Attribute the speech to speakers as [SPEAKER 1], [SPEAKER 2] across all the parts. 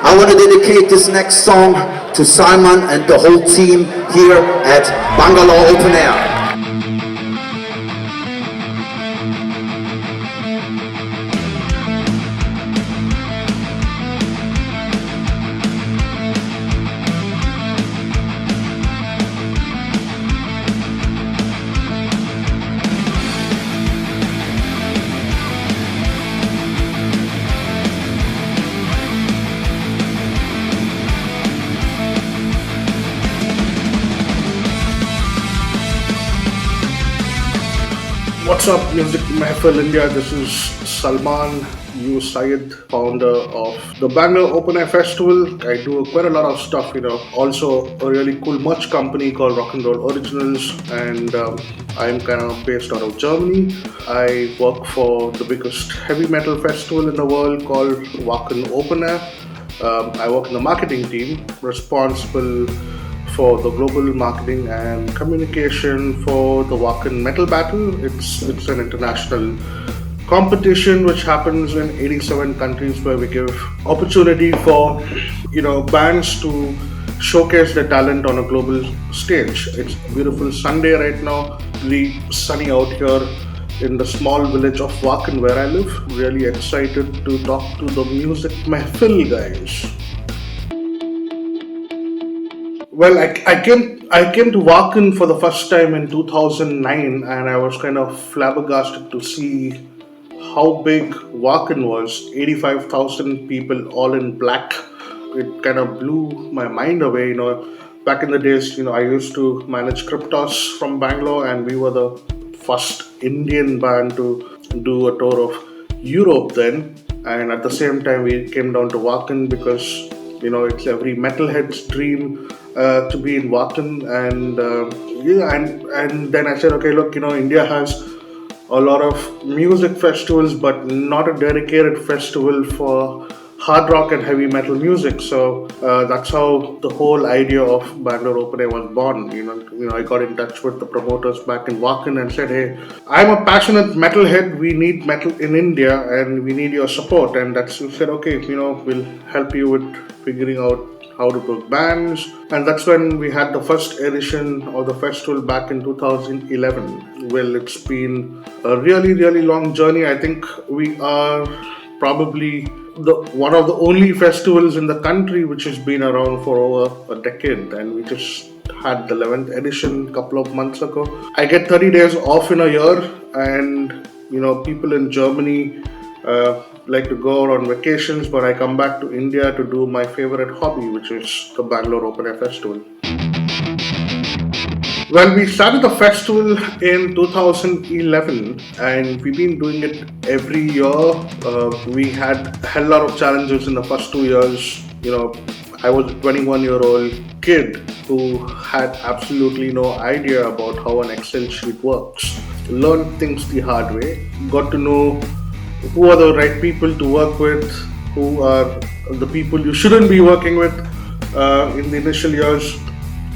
[SPEAKER 1] I want to dedicate this next song to Salman and the whole team here at Bangalore Open Air.
[SPEAKER 2] What's up, MusicMehfil India? This is Salman U Syed, founder of the Bangalore Open Air Festival. I do quite a lot of stuff, Also, a really cool merch company called Rock and Roll Originals, and I'm kind of based out of Germany. I work for the biggest heavy metal festival in the world called Wacken Open Air. I work in the marketing team, responsible for the global marketing and communication for the Wacken Metal Battle. It's an international competition which happens in 87 countries, where we give opportunity for bands to showcase their talent on a global stage. It's a beautiful Sunday right now, really sunny out here in the small village of Wacken where I live. Really excited to talk to the MusicMehfil guys. Well, I came to Walken for the first time in 2009, and I was kind of flabbergasted to see how big Walken was. 85,000 people all in black. It kind of blew my mind away. Back in the days, I used to manage Cryptos from Bangalore, and we were the first Indian band to do a tour of Europe then. And at the same time, we came down to Walken because it's every metalhead's dream to be in Wacken, and then I said, okay, look, India has a lot of music festivals, but not a dedicated festival for hard rock and heavy metal music. So that's how the whole idea of Bangalore Open Air was born. I got in touch with the promoters back in Wacken and said, hey, I'm a passionate metalhead. We need metal in India, and we need your support. And we said, okay, we'll help you with figuring out how to book bands. And that's when we had the first edition of the festival back in 2011. Well, it's been a really, really long journey. I think we are probably one of the only festivals in the country which has been around for over a decade, and we just had the 11th edition a couple of months ago. I get 30 days off in a year, and people in Germany like to go out on vacations, but I come back to India to do my favorite hobby, which is the Bangalore Open Air Festival. Well, we started the festival in 2011, and we've been doing it every year. We had a hell lot of challenges in the first 2 years. I was a 21-year-old kid who had absolutely no idea about how an Excel sheet works. Learned things the hard way, got to know who are the right people to work with, who are the people you shouldn't be working with in the initial years.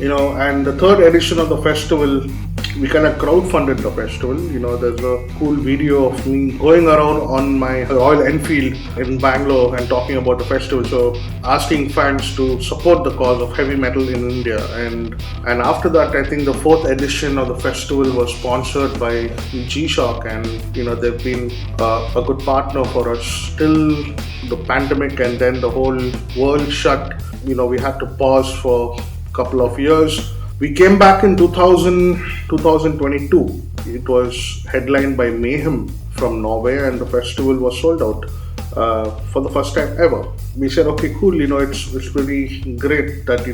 [SPEAKER 2] And the third edition of the festival, we kind of crowdfunded the festival. There's a cool video of me going around on my Royal Enfield in Bangalore and talking about the festival. So asking fans to support the cause of heavy metal in India. And after that, I think the fourth edition of the festival was sponsored by G-Shock, and they've been a good partner for us till the pandemic, and then the whole world shut. We had to pause for couple of years. We came back in 2022. It was headlined by Mayhem from Norway, and the festival was sold out for the first time ever. We said, okay, cool, it's really great that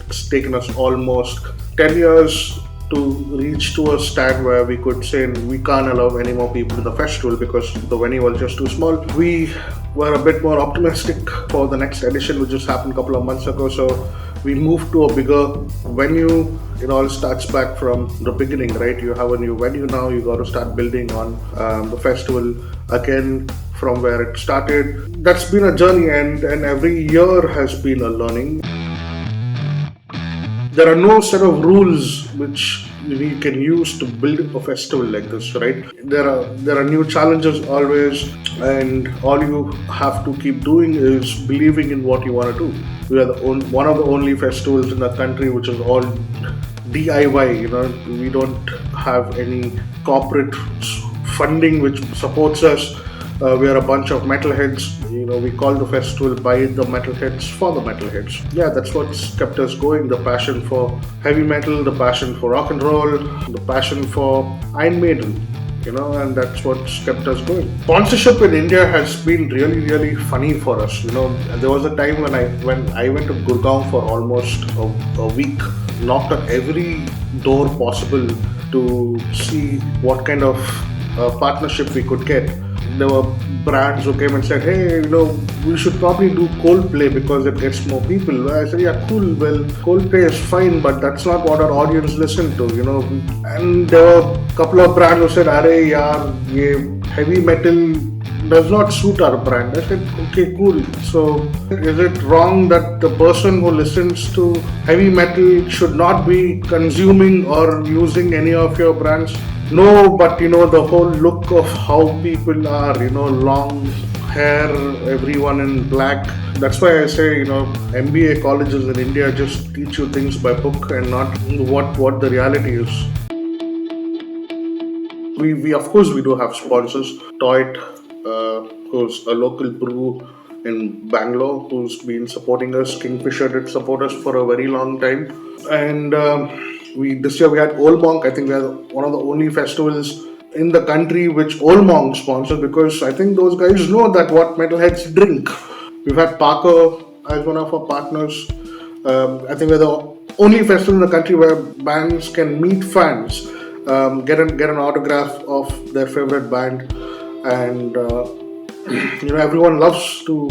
[SPEAKER 2] it's taken us almost 10 years to reach to a stand where we could say we can't allow any more people to the festival because the venue was just too small. We were a bit more optimistic for the next edition, which just happened a couple of months ago. So we moved to a bigger venue. It all starts back from the beginning, right? You have a new venue now, you got to start building on the festival again from where it started. That's been a journey, and every year has been a learning. There are no set of rules which we can use to build a festival like this, right? There are new challenges always, and all you have to keep doing is believing in what you want to do. We are one of the only festivals in the country which is all DIY. We don't have any corporate funding which supports us. We are a bunch of metalheads. We call the festival by the metalheads for the metalheads. Yeah, that's what's kept us going. The passion for heavy metal, the passion for rock and roll, the passion for Iron Maiden. And that's what's kept us going. Sponsorship in India has been really, really funny for us. There was a time when I went to Gurgaon for almost a week, knocked on every door possible to see what kind of partnership we could get. There were brands who came and said, hey, we should probably do Coldplay because it gets more people. I said, yeah, cool. Well, Coldplay is fine, but that's not what our audience listen to, And there were a couple of brands who said, arey yaar, ye heavy metal does not suit our brand. I said, okay, cool. So is it wrong that the person who listens to heavy metal should not be consuming or using any of your brands? No, but the whole look of how people are, long hair, everyone in black. That's why I say, MBA colleges in India just teach you things by book and not what the reality is. We of course we do have sponsors. Toit, who's a local brew in Bangalore, who's been supporting us. Kingfisher did support us for a very long time, and this year we had Old Monk. I think we are one of the only festivals in the country which Old Monk sponsors, because I think those guys know that what metalheads drink. We've had Parker as one of our partners. I think we're the only festival in the country where bands can meet fans, get an autograph of their favorite band, and everyone loves to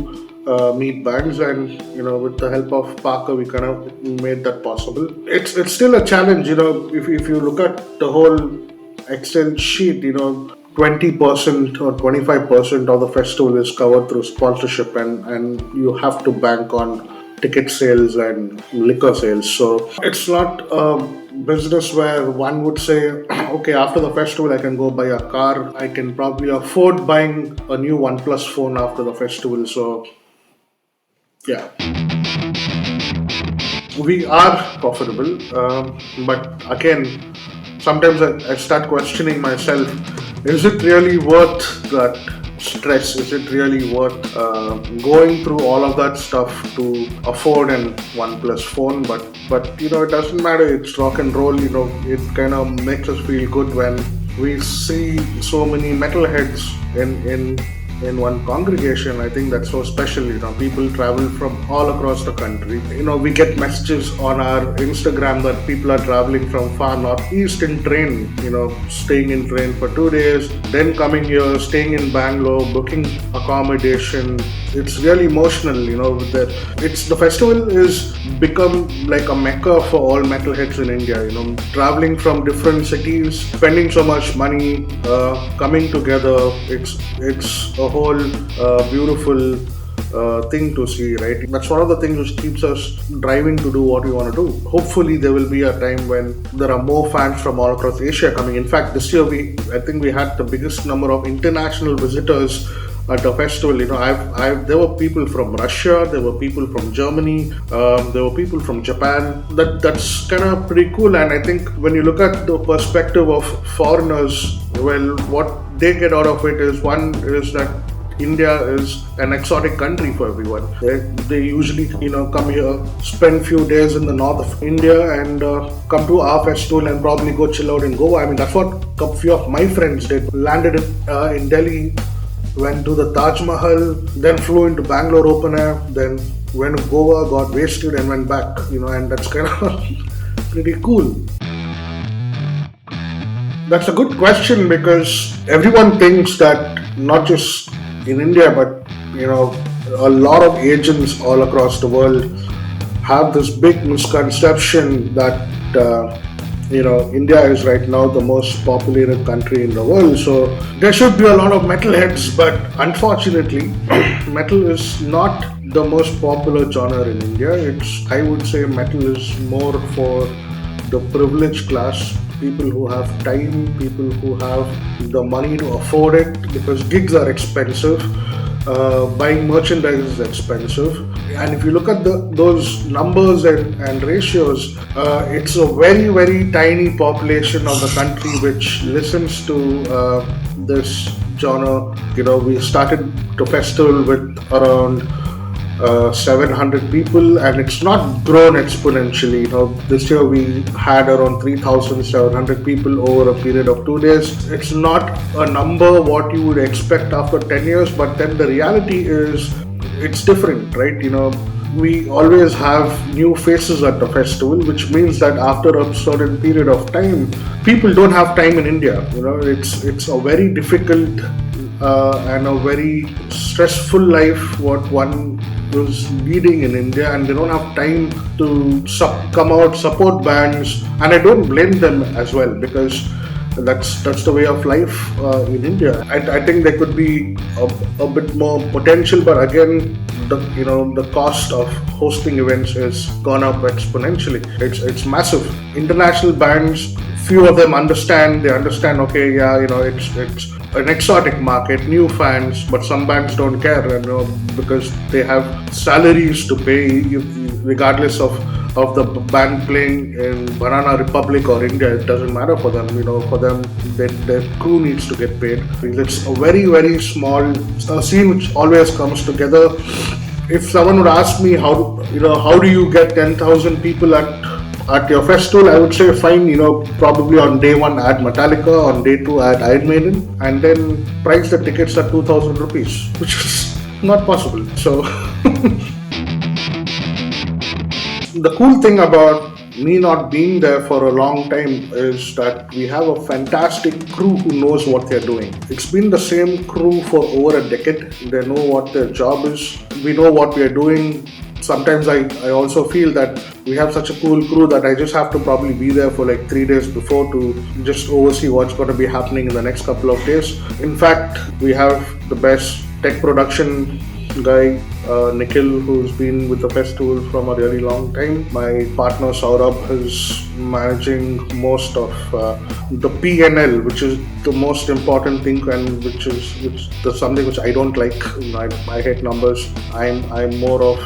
[SPEAKER 2] meet bands, and with the help of Parker we kind of made that possible. It's still a challenge, if you look at the whole Excel sheet, 20% or 25% of the festival is covered through sponsorship, and you have to bank on ticket sales and liquor sales. So it's not a business where one would say, okay, after the festival I can go buy a car. I can probably afford buying a new OnePlus phone after the festival. So yeah, we are profitable, but again, sometimes I start questioning myself, is it really worth that stress? Is it really worth going through all of that stuff to afford an OnePlus phone? But it doesn't matter. It's rock and roll. It kind of makes us feel good when we see so many metalheads in one congregation. I think that's so special. People travel from all across the country. We get messages on our Instagram that people are traveling from far northeast in train, staying in train for 2 days, then coming here, staying in Bangalore, booking accommodation. It's really emotional, the festival is become like a mecca for all metalheads in India, traveling from different cities, spending so much money, coming together. It's a whole beautiful thing to see, right? That's one of the things which keeps us driving to do what we want to do. Hopefully there will be a time when there are more fans from all across Asia coming. In fact, this year I think we had the biggest number of international visitors at the festival. There were people from Russia, there were people from Germany, there were people from Japan. That's kind of pretty cool. And I think when you look at the perspective of foreigners, well, what they get out of it is that India is an exotic country for everyone. They usually, come here, spend few days in the north of India, and come to our festival and probably go chill out in Goa. I mean, that's what a few of my friends did. Landed in Delhi, went to the Taj Mahal, then flew into Bangalore Open Air, then went to Goa, got wasted and went back, and that's kind of pretty cool. That's a good question, because everyone thinks that not just in India, but a lot of agents all across the world have this big misconception that India is right now the most populated country in the world, so there should be a lot of metalheads. But unfortunately, metal is not the most popular genre in India. I would say metal is more for the privileged class, people who have time, people who have the money to afford it, because gigs are expensive. Buying merchandise is expensive, and if you look at those numbers and ratios, it's a very, very tiny population of the country which listens to this genre. We started the festival with around 700 people, and it's not grown exponentially. This year we had around 3,700 people over a period of 2 days. It's not a number what you would expect after 10 years, but then the reality is it's different, right? We always have new faces at the festival, which means that after a certain period of time, people don't have time in India. It's a very difficult and a very stressful life what one is leading in India, and they don't have time to come out, support bands, and I don't blame them as well, because that's the way of life in India. I think there could be a bit more potential, but again, the cost of hosting events has gone up exponentially. It's massive. International bands, few of them understand. They understand. Okay, yeah, it's an exotic market, new fans, but some bands don't care, because they have salaries to pay, regardless of the band playing in Banana Republic or India. It doesn't matter for them. For them, their crew needs to get paid. It's a very, very small scene which always comes together. If someone would ask me how do you get 10,000 people at your festival, I would say fine, probably on day one add Metallica, on day two add Iron Maiden, and then price the tickets at 2,000 rupees, which is not possible. So the cool thing about me not being there for a long time is that we have a fantastic crew who knows what they're doing. It's been the same crew for over a decade. They know what their job is. We know what we are doing. Sometimes I also feel that we have such a cool crew that I just have to probably be there for like 3 days before to just oversee what's going to be happening in the next couple of days. In fact, we have the best tech production guy, Nikhil, who's been with the festival from a really long time. My partner Saurabh is managing most of the P&L, which is the most important thing, and which is something which I don't like. I hate numbers. I'm more of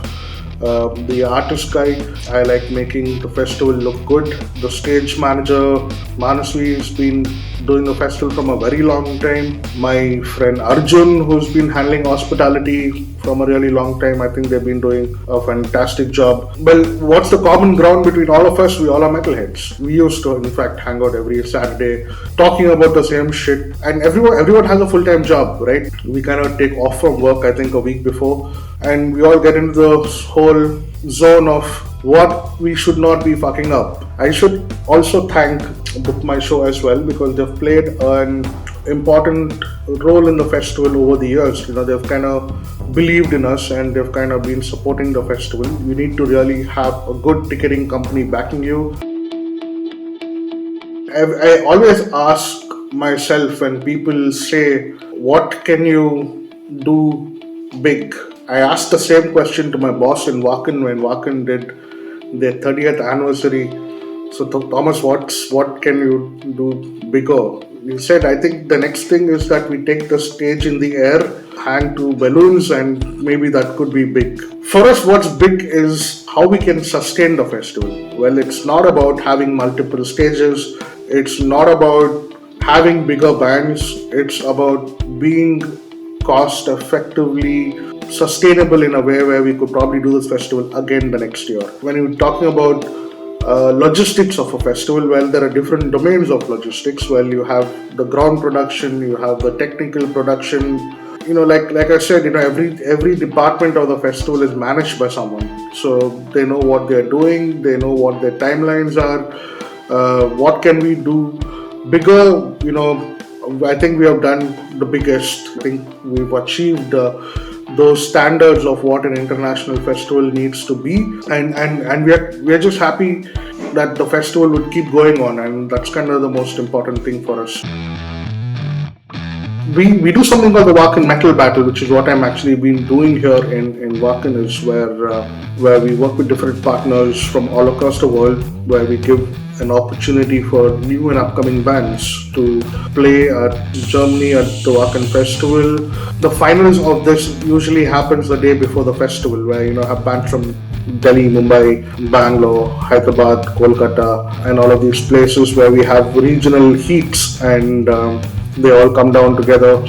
[SPEAKER 2] the artist guy. I like making the festival look good. The stage manager Manasvi has been doing the festival from a very long time. My friend Arjun, who's been handling hospitality from a really long time, I think they've been doing a fantastic job. Well, what's the common ground between all of us? We all are metalheads. We used to, in fact, hang out every Saturday talking about the same shit, and everyone has a full-time job, right? We kind of take off from work, I think, a week before, and we all get into the whole zone of what we should not be fucking up. I should also thank Book My Show as well, because they've played an important role in the festival over the years. They've kind of believed in us, and they've kind of been supporting the festival. You need to really have a good ticketing company backing you. I always ask myself when people say, what can you do big? I asked the same question to my boss in Wacken when Wacken did their 30th anniversary. So Thomas, what can you do bigger? He said, I think the next thing is that we take the stage in the air, hang two balloons, and maybe that could be big. For us, what's big is how we can sustain the festival. Well, it's not about having multiple stages. It's not about having bigger bands. It's about being cost effectively sustainable in a way where we could probably do this festival again the next year. When you're talking about logistics of a festival, well, there are different domains of logistics. Well, you have the ground production, you have the technical production. Like I said, every department of the festival is managed by someone. So they know what they're doing, they know what their timelines are, what can we do bigger. I think we have done the biggest. I think we've achieved those standards of what an international festival needs to be, and we're just happy that the festival would keep going on, and that's kind of the most important thing for us. We do something called the Wacken Metal Battle, which is what I'm actually been doing here in Wacken, is where we work with different partners from all across the world, where we give an opportunity for new and upcoming bands to play at Germany at the Wacken Festival. The finals of this usually happens the day before the festival, where have bands from Delhi, Mumbai, Bangalore, Hyderabad, Kolkata, and all of these places where we have regional heats, and they all come down together.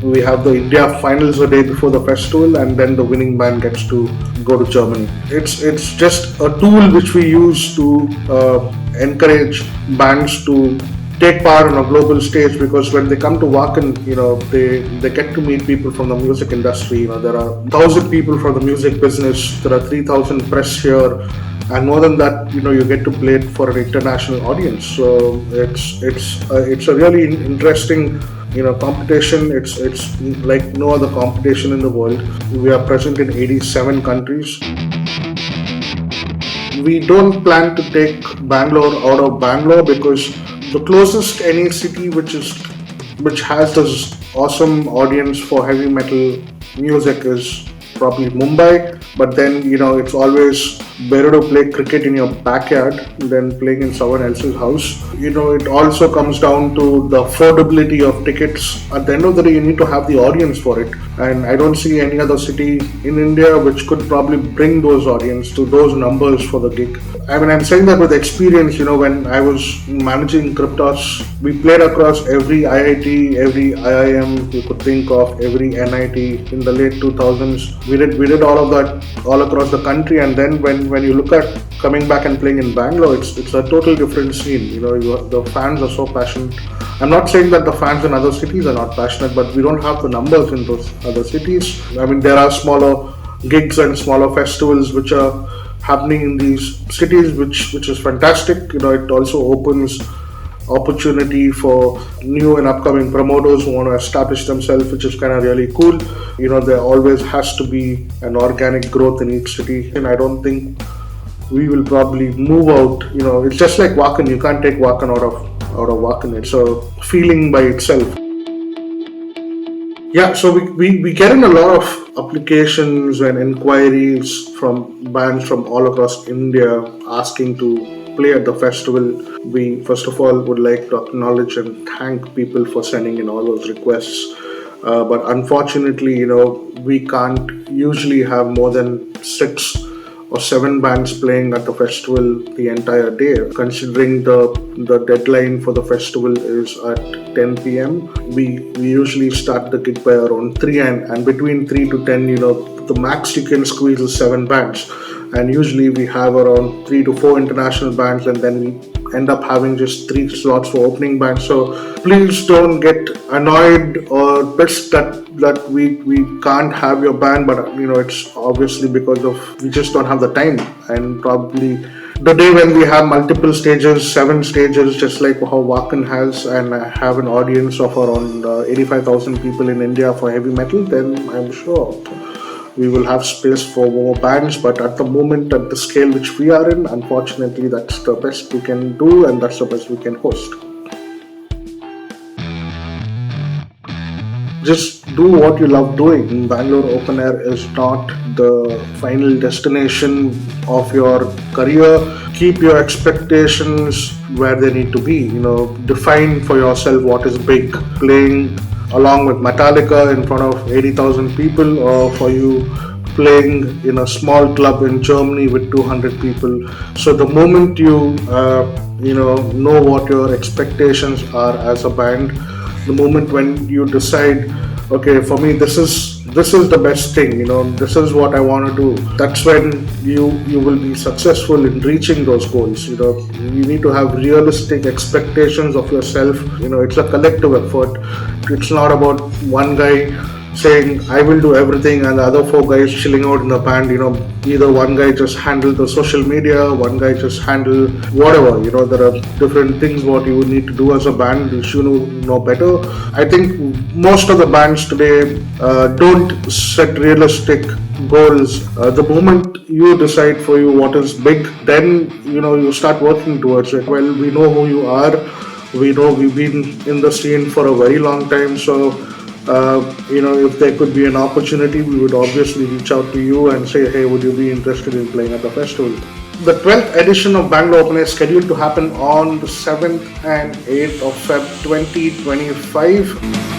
[SPEAKER 2] We have the India finals the day before the festival, and then the winning band gets to go to Germany. It's just a tool which we use to encourage bands to take part on a global stage, because when they come to Wacken, they get to meet people from the music industry. There are 1,000 people from the music business. There are 3,000 press here, and more than that, you get to play it for an international audience. So it's a really interesting competition. It's like no other competition in the world. We are present in 87 countries. We don't plan to take Bangalore out of Bangalore, because the closest any city which has this awesome audience for heavy metal music is probably Mumbai. But then it's always better to play cricket in your backyard than playing in someone else's house. It also comes down to the affordability of tickets. At the end of the day, you need to have the audience for it, and I don't see any other city in India which could probably bring those audience to those numbers for the gig. I mean, I'm saying that with experience. When I was managing Cryptos, we played across every IIT, every IIM you could think of, every NIT in the late 2000s. We did all of that all across the country, and then when you look at coming back and playing in Bangalore, it's a total different scene. The fans are so passionate. I'm not saying that the fans in other cities are not passionate, but we don't have the numbers in those other cities. I mean, there are smaller gigs and smaller festivals which are happening in these cities, which is fantastic. It also opens opportunity for new and upcoming promoters who want to establish themselves, which is kind of really cool. There always has to be an organic growth in each city, and I don't think we will probably move out. It's just like Wacken. You can't take Wacken out of Wacken. It's a feeling by itself. Yeah, so we get in a lot of applications and inquiries from bands from all across India asking to play at the festival. We first of all would like to acknowledge and thank people for sending in all those requests. But unfortunately, we can't usually have more than 6 or 7 bands playing at the festival the entire day, considering the deadline for the festival is at 10 p.m. We usually start the gig by around 3, and between 3 to 10, the max you can squeeze is 7 bands. And usually we have around 3 to 4 international bands, and then we end up having just 3 slots for opening bands. So please don't get annoyed or pissed that we can't have your band, but it's obviously because of we just don't have the time. And probably the day when we have multiple stages, 7 stages, just like how Wacken has, and have an audience of around 85,000 people in India for heavy metal, then I'm sure we will have space for more bands. But at the moment, at the scale which we are in, unfortunately, that's the best we can do, and that's the best we can host. Just do what you love doing. Bangalore Open Air is not the final destination of your career. Keep your expectations where they need to be. Define for yourself what is big. Playing along with Metallica in front of 80,000 people, or for you playing in a small club in Germany with 200 people. So the moment you know what your expectations are as a band, the moment when you decide, okay, for me this is the best thing, this is what I want to do, that's when you will be successful in reaching those goals. You need to have realistic expectations of yourself. It's a collective effort. It's not about one guy saying I will do everything and the other 4 guys chilling out in the band. Either one guy just handle the social media, one guy just handle whatever. There are different things what you need to do as a band. You should know better. I think most of the bands today don't set realistic goals. The moment you decide for you what is big, then you start working towards it. Well, we know who you are. We know we've been in the scene for a very long time. So if there could be an opportunity, we would obviously reach out to you and say, hey, would you be interested in playing at the festival? the 12th edition of Bangalore Open Air is scheduled to happen on the 7th and 8th of Feb 2025.